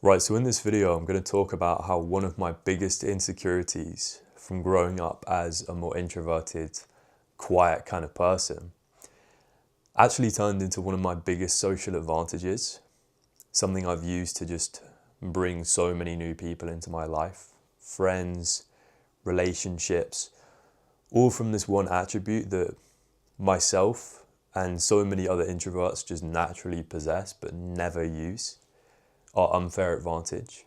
Right, so in this video, I'm going to talk about how one of my biggest insecurities from growing up as a more introverted, quiet kind of person actually turned into one of my biggest social advantages, something I've used to just bring so many new people into my life, friends, relationships, all from this one attribute that myself and so many other introverts just naturally possess but never use. Our unfair advantage.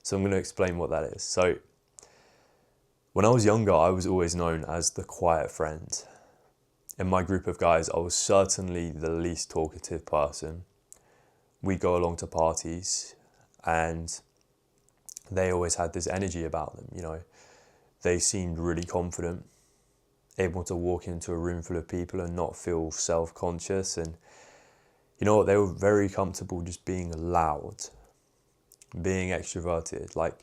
So I'm going to explain what that is. So when I was younger, I was always known as the quiet friend. In my group of guys, I was certainly the least talkative person. We'd go along to parties and they always had this energy about them, you know. They seemed really confident, able to walk into a room full of people and not feel self-conscious, and you know what, they were very comfortable just being loud, being extroverted. Like,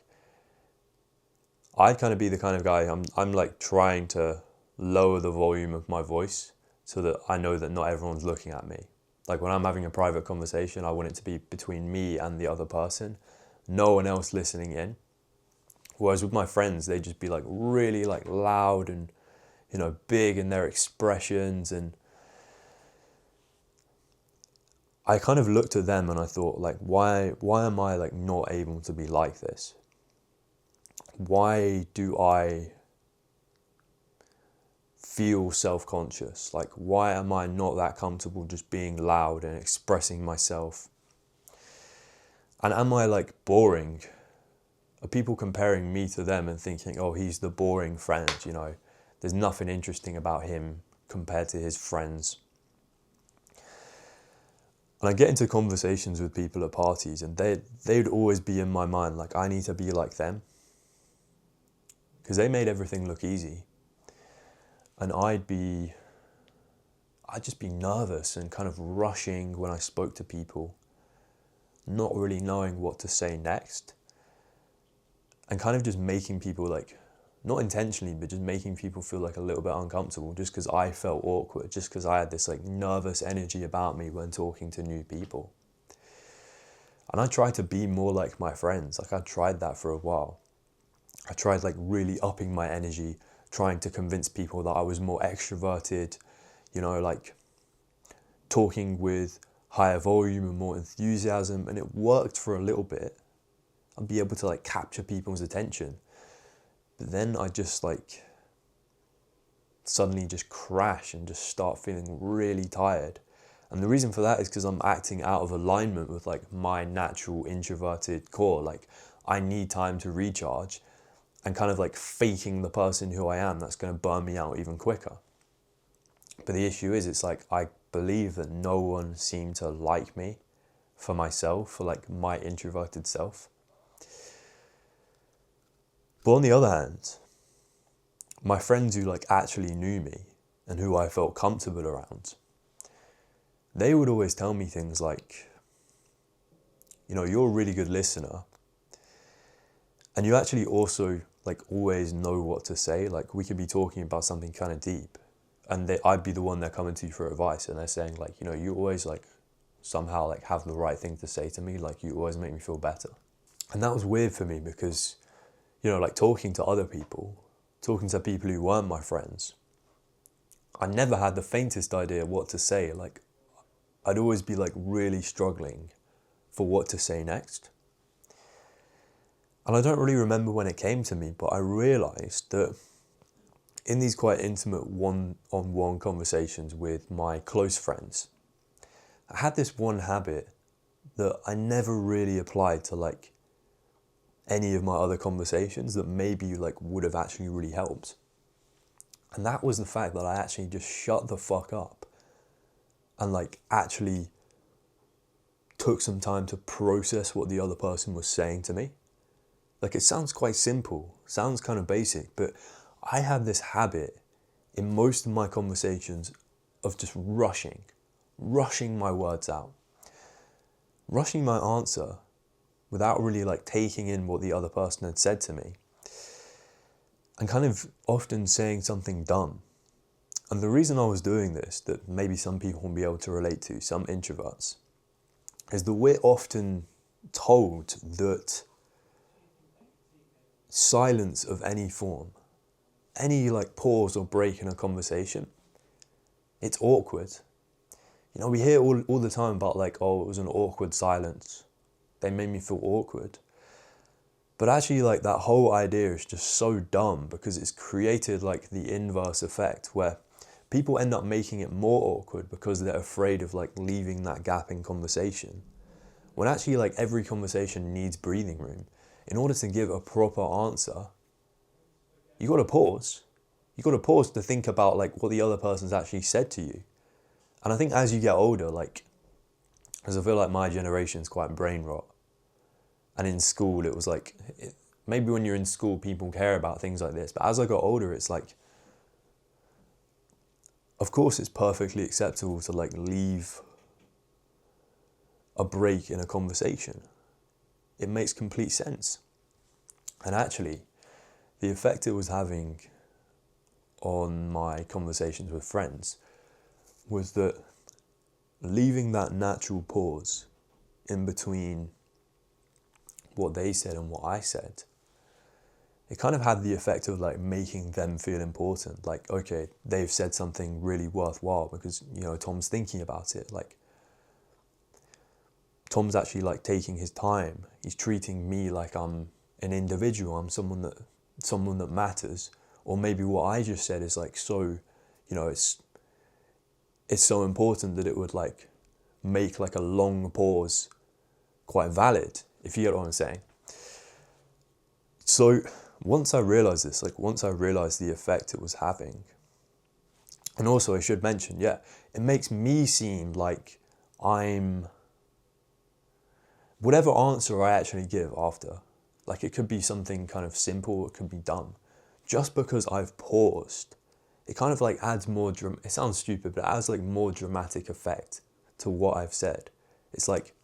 I'd kind of be the kind of guy, I'm like trying to lower the volume of my voice so that I know that not everyone's looking at me. Like when I'm having a private conversation, I want it to be between me and the other person, no one else listening in. Whereas with my friends, they'd just be like really like loud and, you know, big in their expressions, and I kind of looked at them and I thought, like, why am I like not able to be like this? Why do I feel self-conscious? Like, why am I not that comfortable just being loud and expressing myself? And am I like boring? Are people comparing me to them and thinking, oh, he's the boring friend, you know, there's nothing interesting about him compared to his friends? And I get into conversations with people at parties and they'd always be in my mind, like, I need to be like them. Because they made everything look easy. And I'd just be nervous and kind of rushing when I spoke to people, not really knowing what to say next. And kind of just making people like, not intentionally, but just making people feel like a little bit uncomfortable just because I felt awkward, just because I had this like nervous energy about me when talking to new people. And I tried to be more like my friends. Like I tried that for a while. I tried like really upping my energy, trying to convince people that I was more extroverted, you know, like talking with higher volume and more enthusiasm, and it worked for a little bit. I'd be able to like capture people's attention. But then I just like suddenly just crash and just start feeling really tired. And the reason for that is because I'm acting out of alignment with like my natural introverted core. Like I need time to recharge, and kind of like faking the person who I am, that's going to burn me out even quicker. But the issue is, it's like I believe that no one seemed to like me for myself, for like my introverted self. But on the other hand, my friends who like actually knew me and who I felt comfortable around, they would always tell me things like, you know, you're a really good listener, and you actually also like always know what to say. Like we could be talking about something kind of deep, and I'd be the one they're coming to for advice, and they're saying like, you know, you always like somehow like have the right thing to say to me, like you always make me feel better. And that was weird for me because, you know, like talking to other people, talking to people who weren't my friends, I never had the faintest idea what to say. Like I'd always be like really struggling for what to say next. And I don't really remember when it came to me, but I realised that in these quite intimate one-on-one conversations with my close friends, I had this one habit that I never really applied to like any of my other conversations that maybe like would have actually really helped. And that was the fact that I actually just shut the fuck up and like actually took some time to process what the other person was saying to me. Like it sounds quite simple, sounds kind of basic, but I have this habit in most of my conversations of just rushing my words out, rushing my answer without really like taking in what the other person had said to me, and kind of often saying something dumb. And the reason I was doing this, that maybe some people won't be able to relate to, some introverts, is that we're often told that silence of any form, any like pause or break in a conversation, it's awkward. You know, we hear all the time about like, oh, it was an awkward silence. They made me feel awkward. But actually, like, that whole idea is just so dumb because it's created like the inverse effect where people end up making it more awkward because they're afraid of like leaving that gap in conversation. When actually like every conversation needs breathing room. In order to give a proper answer, you got to pause. You got to pause to think about like what the other person's actually said to you. And I think as you get older, like, because I feel like my generation's quite brain rot. And in school, it was like, maybe when you're in school, people care about things like this. But as I got older, it's like, of course, it's perfectly acceptable to like leave a break in a conversation. It makes complete sense. And actually, the effect it was having on my conversations with friends was that leaving that natural pause in between what they said and what I said, it kind of had the effect of like making them feel important. Like, okay, they've said something really worthwhile because, you know, Tom's thinking about it. Like, Tom's actually like taking his time. He's treating me like I'm an individual. I'm someone that matters. Or maybe what I just said is like so, you know, it's so important that it would like make like a long pause quite valid, if you get what I'm saying. So once I realized this, like once I realized the effect it was having, and also I should mention, yeah, it makes me seem like I'm, whatever answer I actually give after, like it could be something kind of simple, it could be dumb, just because I've paused, it kind of like adds more, it sounds stupid, but it adds like more dramatic effect to what I've said. It's like,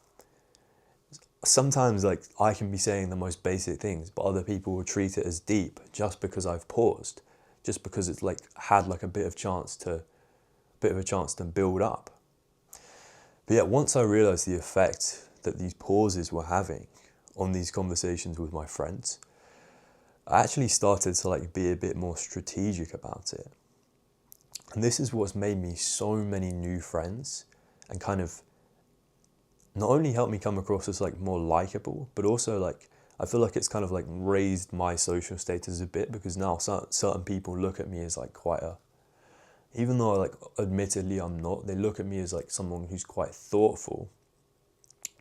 sometimes like I can be saying the most basic things, but other people will treat it as deep just because I've paused, just because it's like had like a bit of a chance to build up. But yeah, once I realized the effect that these pauses were having on these conversations with my friends, I actually started to like be a bit more strategic about it. And this is what's made me so many new friends and kind of not only helped me come across as like more likable, but also like I feel like it's kind of like raised my social status a bit, because now certain people look at me as like quite a, even though like admittedly I'm not, they look at me as like someone who's quite thoughtful,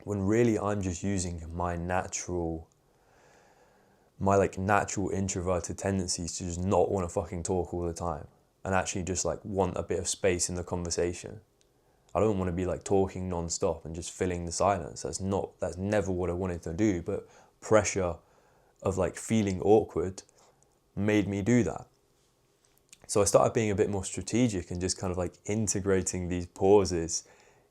when really I'm just using my natural introverted tendencies to just not want to fucking talk all the time and actually just like want a bit of space in the conversation. I don't want to be like talking non-stop and just filling the silence. That's never what I wanted to do, but pressure of like feeling awkward made me do that. So I started being a bit more strategic and just kind of like integrating these pauses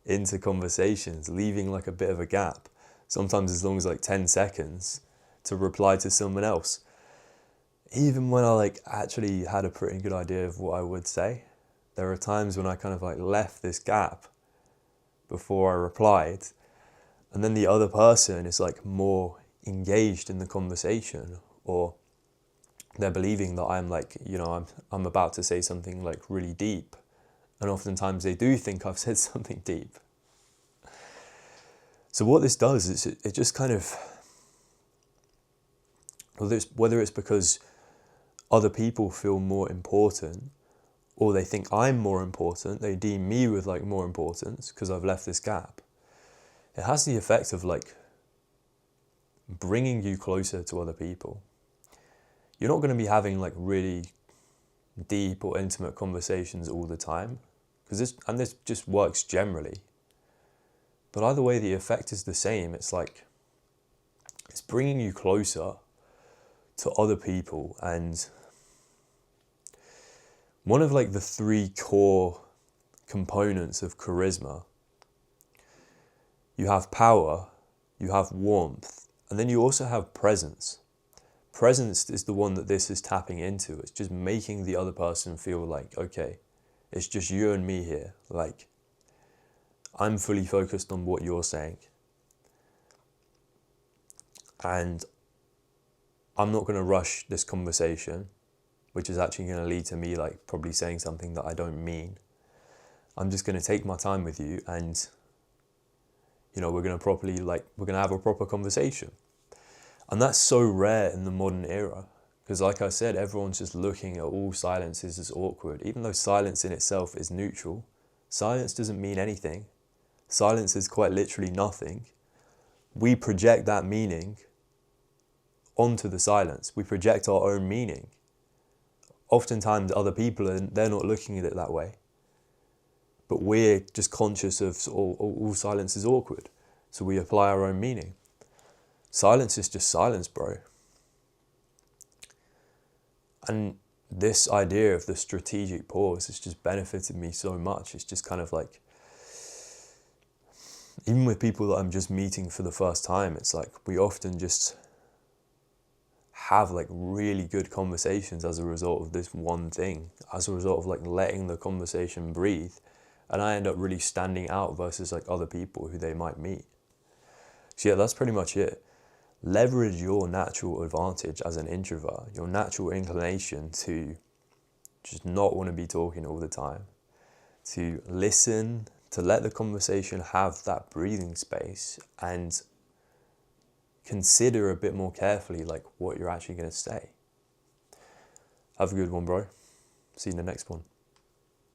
into conversations, leaving like a bit of a gap, sometimes as long as like 10 seconds to reply to someone else. Even when I like actually had a pretty good idea of what I would say, there are times when I kind of like left this gap before I replied, and then the other person is like more engaged in the conversation, or they're believing that I'm like, you know, I'm about to say something like really deep, and oftentimes they do think I've said something deep. So what this does is it just kind of, whether it's because other people feel more important, or they think I'm more important, they deem me with like more importance because I've left this gap. It has the effect of like bringing you closer to other people. You're not going to be having like really deep or intimate conversations all the time, because this just works generally. But either way, the effect is the same. It's like, it's bringing you closer to other people. And one of like the 3 core components of charisma, you have power, you have warmth, and then you also have presence. Presence is the one that this is tapping into. It's just making the other person feel like, okay, it's just you and me here. Like, I'm fully focused on what you're saying. And I'm not going to rush this conversation, which is actually going to lead to me like probably saying something that I don't mean. I'm just going to take my time with you, and we're going to have a proper conversation. And that's so rare in the modern era, because like I said, everyone's just looking at all silences as awkward. Even though silence in itself is neutral, silence doesn't mean anything. Silence is quite literally nothing. We project that meaning onto the silence. We project our own meaning. Oftentimes other people, they're not looking at it that way. But we're just conscious of all silence is awkward. So we apply our own meaning. Silence is just silence, bro. And this idea of the strategic pause has just benefited me so much. It's just kind of like, even with people that I'm just meeting for the first time, it's like we often just have like really good conversations as a result of this one thing, as a result of like letting the conversation breathe. And I end up really standing out versus like other people who they might meet. So yeah, that's pretty much it. Leverage your natural advantage as an introvert, your natural inclination to just not want to be talking all the time, to listen, to let the conversation have that breathing space, and consider a bit more carefully like what you're actually going to say. Have a good one, bro. See you in the next one.